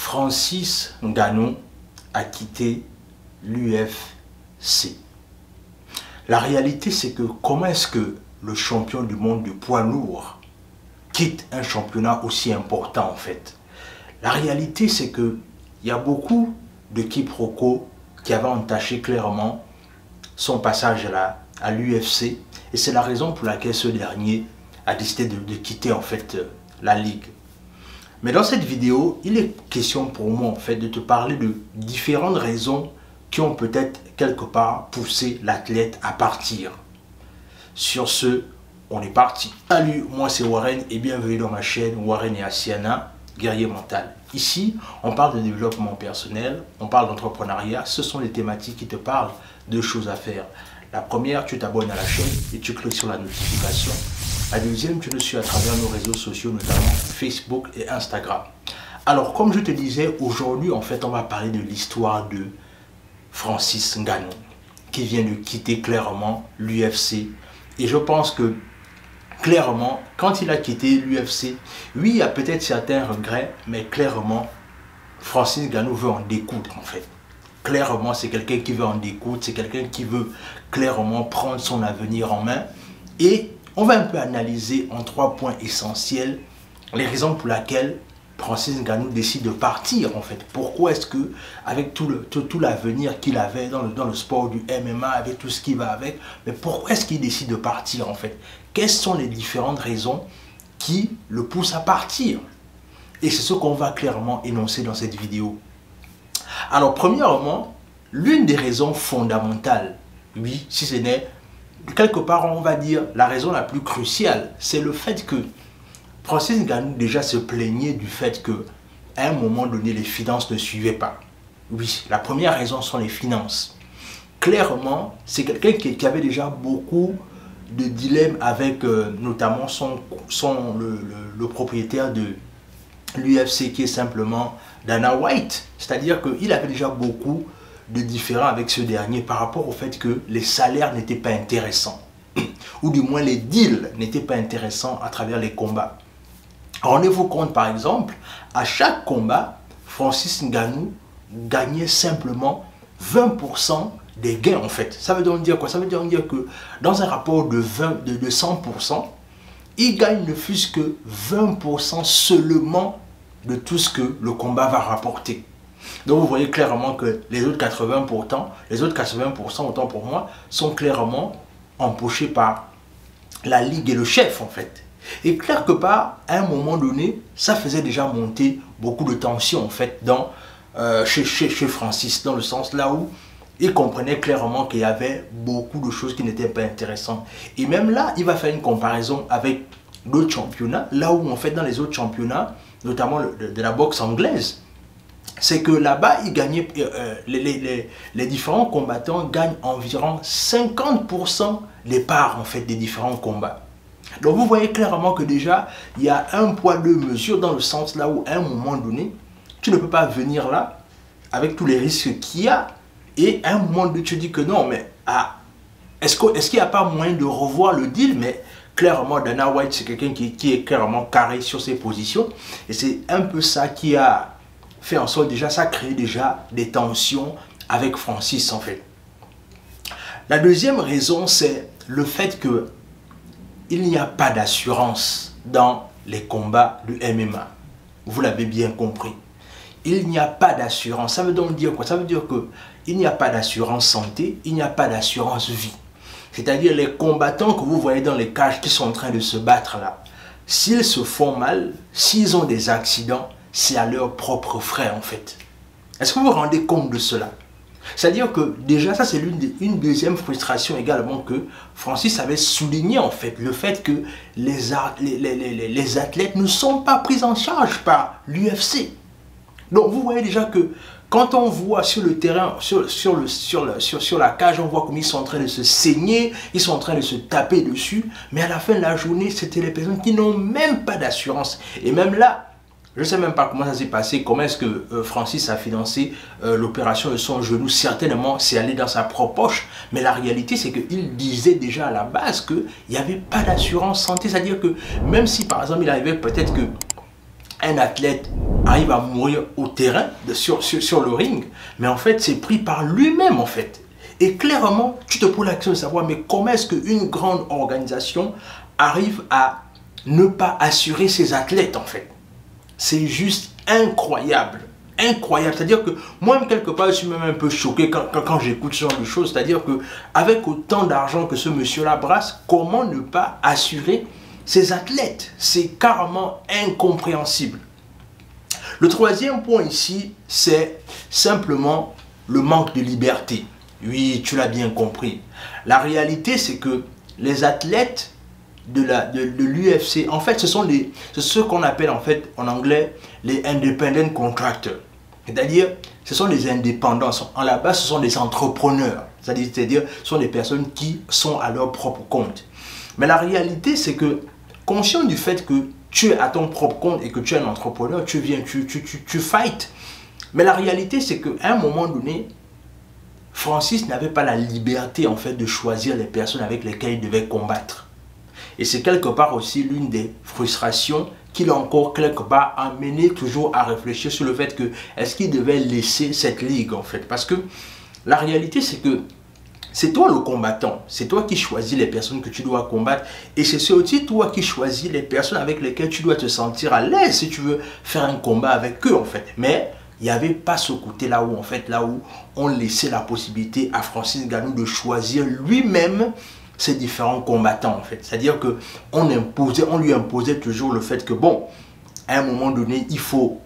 Francis Ngannou a quitté l'UFC. La réalité, c'est que comment est-ce que le champion du monde du poids lourd quitte un championnat aussi important en fait? La réalité, c'est que il y a beaucoup de quiproquos qui avaient entaché clairement son passage à l'UFC, et c'est la raison pour laquelle ce dernier a décidé de quitter en fait la ligue. Mais dans cette vidéo, il est question pour moi en fait de te parler de différentes raisons qui ont peut-être quelque part poussé l'athlète à partir. Sur ce, on est parti. Salut, moi c'est Warren et bienvenue dans ma chaîne Warren et Asiana, guerrier mental. Ici, on parle de développement personnel, on parle d'entrepreneuriat. Ce sont des thématiques qui te parlent de choses à faire. La première, tu t'abonnes à la chaîne et tu cliques sur la notification. La deuxième, tu nous suis à travers nos réseaux sociaux, notamment Facebook et Instagram. Alors, comme je te disais, aujourd'hui, en fait, on va parler de l'histoire de Francis Ngannou, qui vient de quitter clairement l'UFC. Et je pense que, clairement, quand il a quitté l'UFC, oui, il y a peut-être certains regrets, mais clairement, Francis Ngannou veut en découdre, en fait. Clairement, c'est quelqu'un qui veut en découdre, c'est quelqu'un qui veut clairement prendre son avenir en main. Et on va un peu analyser en 3 points essentiels les raisons pour lesquelles Francis Ngannou décide de partir en fait. Pourquoi est-ce que, avec tout l'avenir qu'il avait dans le sport du MMA, avec tout ce qui va avec, mais pourquoi est-ce qu'il décide de partir en fait? Quelles sont les différentes raisons qui le poussent à partir? Et c'est ce qu'on va clairement énoncer dans cette vidéo. Alors premièrement, l'une des raisons fondamentales, oui, si ce n'est quelque part on va dire la raison la plus cruciale, c'est le fait que Francis Ngannou déjà se plaignait du fait que à un moment donné les finances ne suivaient pas. Oui, la première raison sont les finances. Clairement, c'est quelqu'un qui avait déjà beaucoup de dilemmes avec notamment le propriétaire de l'UFC qui est simplement Dana White. C'est-à-dire qu'il avait déjà beaucoup de différends avec ce dernier par rapport au fait que les salaires n'étaient pas intéressants. Ou du moins les deals n'étaient pas intéressants à travers les combats. Rendez-vous compte par exemple, à chaque combat, Francis Ngannou gagnait simplement 20% des gains en fait. Ça veut donc dire quoi? Ça veut donc dire que dans un rapport de 100%, il gagne ne fût-ce que 20% seulement de tout ce que le combat va rapporter. Donc vous voyez clairement que les autres 80%, autant pour moi, sont clairement empochés par la ligue et le chef en fait. Et quelque part, à un moment donné, ça faisait déjà monter beaucoup de tension en fait chez Francis, dans le sens là où il comprenait clairement qu'il y avait beaucoup de choses qui n'étaient pas intéressantes. Et même là, il va faire une comparaison avec d'autres championnats, là où en fait dans les autres championnats, notamment de la boxe anglaise, c'est que là-bas, il gagnait, les différents combattants gagnent environ 50% des parts en fait des différents combats. Donc vous voyez clairement que déjà, il y a un poids deux mesures dans le sens là où à un moment donné, tu ne peux pas venir là avec tous les risques qu'il y a et à un moment donné, tu dis que non, mais est-ce qu'il n'y a pas moyen de revoir le deal? Mais clairement, Dana White, c'est quelqu'un qui est clairement carré sur ses positions et c'est un peu ça qui a fait en sorte déjà, ça crée déjà des tensions avec Francis en fait. La deuxième raison, c'est le fait que il n'y a pas d'assurance dans les combats du MMA. Vous l'avez bien compris. Il n'y a pas d'assurance. Ça veut donc dire quoi? Ça veut dire qu'il n'y a pas d'assurance santé, il n'y a pas d'assurance vie. C'est-à-dire les combattants que vous voyez dans les cages qui sont en train de se battre là, s'ils se font mal, s'ils ont des accidents, c'est à leurs propres frais en fait. Est-ce que vous vous rendez compte de cela? C'est-à-dire que déjà, ça c'est une deuxième frustration également que Francis avait souligné en fait, le fait que les athlètes ne sont pas pris en charge par l'UFC. Donc vous voyez déjà que quand on voit sur le terrain, sur la cage, on voit comme ils sont en train de se saigner, ils sont en train de se taper dessus, mais à la fin de la journée, c'était les personnes qui n'ont même pas d'assurance. Et même là, je ne sais même pas comment ça s'est passé, comment est-ce que Francis a financé l'opération de son genou. Certainement, c'est allé dans sa propre poche. Mais la réalité, c'est qu'il disait déjà à la base qu'il n'y avait pas d'assurance santé. C'est-à-dire que même si, par exemple, il arrivait peut-être qu'un athlète arrive à mourir au terrain, sur le ring, mais en fait, c'est pris par lui-même, en fait. Et clairement, tu te poses la question de savoir, mais comment est-ce qu'une grande organisation arrive à ne pas assurer ses athlètes, en fait? C'est juste incroyable. Incroyable. C'est-à-dire que moi-même, quelque part, je suis même un peu choqué quand j'écoute ce genre de choses. C'est-à-dire qu'avec autant d'argent que ce monsieur-là brasse, comment ne pas assurer ses athlètes? C'est carrément incompréhensible. Le troisième point ici, c'est simplement le manque de liberté. Oui, tu l'as bien compris. La réalité, c'est que les athlètes de l'UFC, en fait, c'est ce qu'on appelle en fait en anglais les independent contractors. C'est-à-dire, ce sont des indépendants. En la base, ce sont des entrepreneurs. C'est-à-dire, ce sont des personnes qui sont à leur propre compte. Mais la réalité, c'est que, conscient du fait que tu es à ton propre compte et que tu es un entrepreneur, tu viens, tu fights. Mais la réalité, c'est qu'à un moment donné, Francis n'avait pas la liberté en fait de choisir les personnes avec lesquelles il devait combattre. Et c'est quelque part aussi l'une des frustrations qui l'a encore quelque part amené toujours à réfléchir sur le fait que est-ce qu'il devait laisser cette ligue en fait. Parce que la réalité c'est que c'est toi le combattant, c'est toi qui choisis les personnes que tu dois combattre et c'est aussi toi qui choisis les personnes avec lesquelles tu dois te sentir à l'aise si tu veux faire un combat avec eux en fait. Mais il n'y avait pas ce côté-là où, en fait, là où on laissait la possibilité à Francis Ngannou de choisir lui-même ses différents combattants, en fait. C'est-à-dire qu'on lui imposait toujours le fait que, bon, à un moment donné, il faut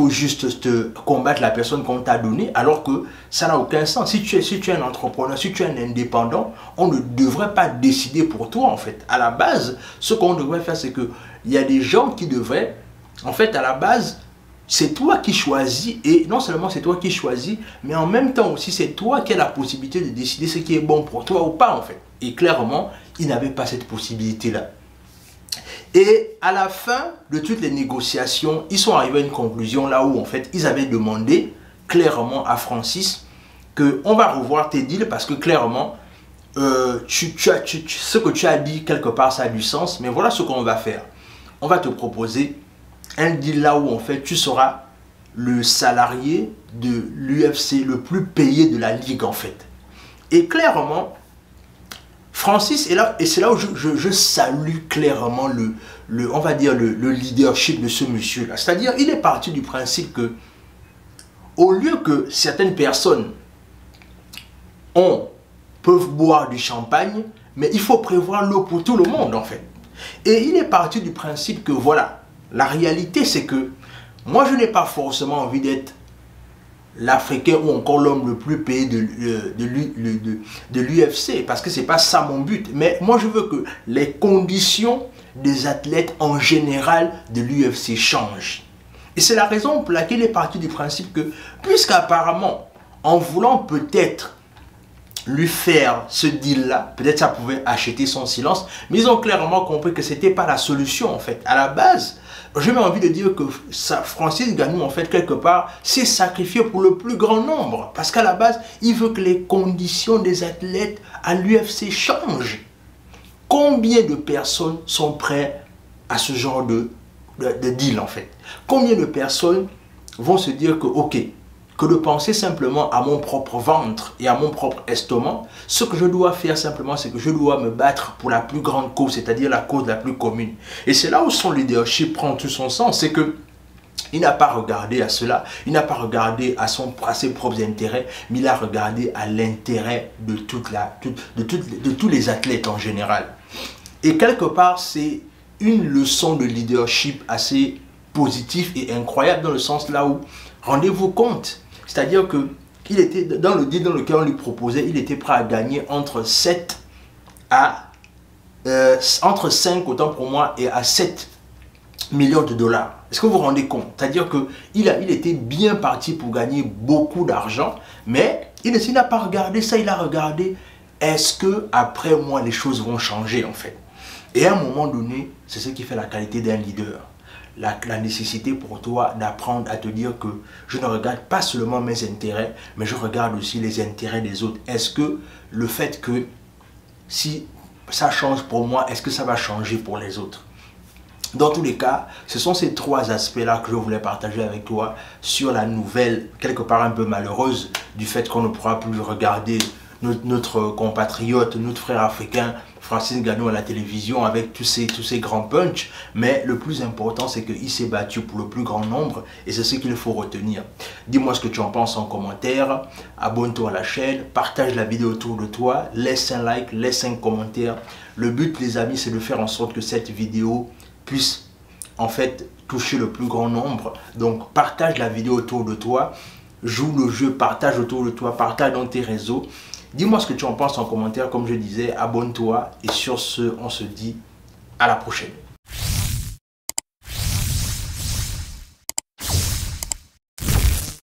juste te combattre la personne qu'on t'a donnée, alors que ça n'a aucun sens. Si tu es un entrepreneur, si tu es un indépendant, on ne devrait pas décider pour toi, en fait. À la base, ce qu'on devrait faire, c'est qu'il y a des gens qui devraient, en fait, à la base, c'est toi qui choisis, et non seulement c'est toi qui choisis, mais en même temps aussi c'est toi qui as la possibilité de décider ce qui est bon pour toi ou pas en fait. Et clairement, il n'avait pas cette possibilité-là. Et à la fin de toutes les négociations, ils sont arrivés à une conclusion là où en fait ils avaient demandé clairement à Francis qu'on va revoir tes deals parce que clairement, ce que tu as dit quelque part ça a du sens, mais voilà ce qu'on va faire. On va te proposer un deal là où en fait tu seras le salarié de l'UFC le plus payé de la ligue en fait. Et clairement, Francis est là et c'est là où je salue clairement on va dire le leadership de ce monsieur là. C'est-à-dire il est parti du principe que au lieu que certaines personnes peuvent boire du champagne, mais il faut prévoir l'eau pour tout le monde en fait. Et il est parti du principe que voilà, la réalité, c'est que moi, je n'ai pas forcément envie d'être l'Africain ou encore l'homme le plus payé de l'UFC, parce que ce n'est pas ça mon but. Mais moi, je veux que les conditions des athlètes en général de l'UFC changent. Et c'est la raison pour laquelle il est parti du principe que, puisqu'apparemment, en voulant peut-être lui faire ce deal-là, peut-être ça pouvait acheter son silence, mais ils ont clairement compris que ce n'était pas la solution en fait. À la base, j'ai même envie de dire que Francis Ngannou en fait quelque part s'est sacrifié pour le plus grand nombre, parce qu'à la base, il veut que les conditions des athlètes à l'UFC changent. Combien de personnes sont prêtes à ce genre de deal en fait? Combien de personnes vont se dire que ok, que de penser simplement à mon propre ventre et à mon propre estomac, ce que je dois faire simplement, c'est que je dois me battre pour la plus grande cause, c'est-à-dire la cause la plus commune. Et c'est là où son leadership prend tout son sens, c'est que il n'a pas regardé à cela, il n'a pas regardé à ses propres intérêts, mais il a regardé à l'intérêt de tous les athlètes en général. Et quelque part, c'est une leçon de leadership assez positive et incroyable dans le sens là où, rendez-vous compte, c'est-à-dire qu'il était dans le deal dans lequel on lui proposait, il était prêt à gagner entre 5 autant pour moi et à 7 millions de dollars. Est-ce que vous vous rendez compte? C'est-à-dire qu'il était bien parti pour gagner beaucoup d'argent, mais il n'a pas regardé ça, il a regardé est-ce que après moi les choses vont changer en fait. Et à un moment donné, c'est ce qui fait la qualité d'un leader. La nécessité pour toi d'apprendre à te dire que je ne regarde pas seulement mes intérêts, mais je regarde aussi les intérêts des autres. Est-ce que le fait que si ça change pour moi, est-ce que ça va changer pour les autres? Dans tous les cas, ce sont ces trois aspects-là que je voulais partager avec toi sur la nouvelle, quelque part un peu malheureuse, du fait qu'on ne pourra plus regarder notre compatriote, notre frère africain, Francis Ngannou à la télévision avec tous ces grands punchs. Mais le plus important, c'est qu'il s'est battu pour le plus grand nombre et c'est ce qu'il faut retenir. Dis-moi ce que tu en penses en commentaire, abonne-toi à la chaîne, partage la vidéo autour de toi, laisse un like, laisse un commentaire. Le but, les amis, c'est de faire en sorte que cette vidéo puisse en fait toucher le plus grand nombre. Donc partage la vidéo autour de toi, joue le jeu, partage autour de toi, partage dans tes réseaux. Dis-moi ce que tu en penses en commentaire, comme je disais, abonne-toi et sur ce, on se dit à la prochaine.